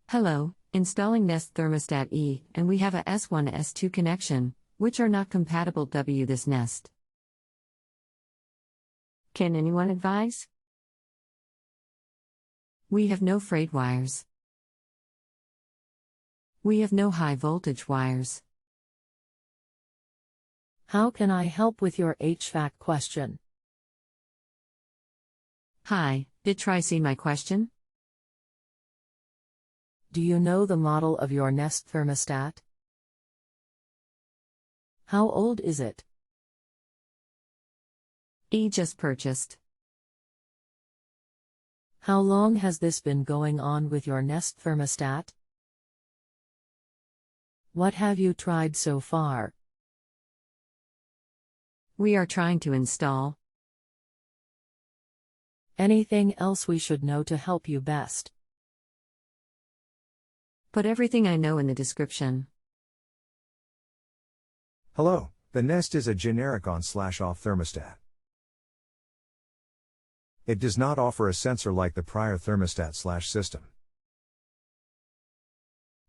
Hello, installing Nest Thermostat E, and we have a S1 S2 connection, which are not compatible w this Nest. Can anyone advise? We have no frayed wires. We have no high voltage wires. How can I help with your HVAC question? Hi, did try see my question? Do you know the model of your Nest thermostat? How old is it? E just purchased. How long has this been going on with your Nest thermostat? What have you tried so far? We are trying to install. Anything else we should know to help you best? Put everything I know in the description. Hello, the Nest is a generic on/off thermostat. It does not offer a sensor like the prior thermostat/system.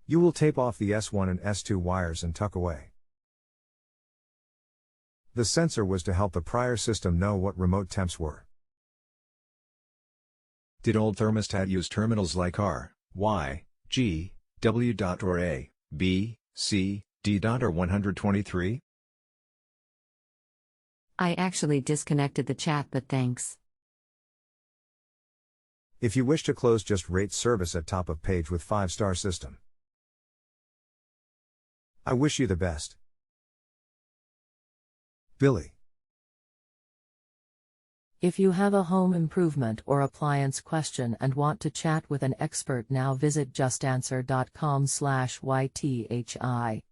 You will tape off the S1 and S2 wires and tuck away. The sensor was to help the prior system know what remote temps were. Did old thermostat use terminals like R, Y, G, w.or A, B, C, d.or 123? I actually disconnected the chat, but thanks. If you wish to close, just rate service at top of page with 5-star system. I wish you the best. Billy. If you have a home improvement or appliance question and want to chat with an expert now, visit justanswer.com/ythi.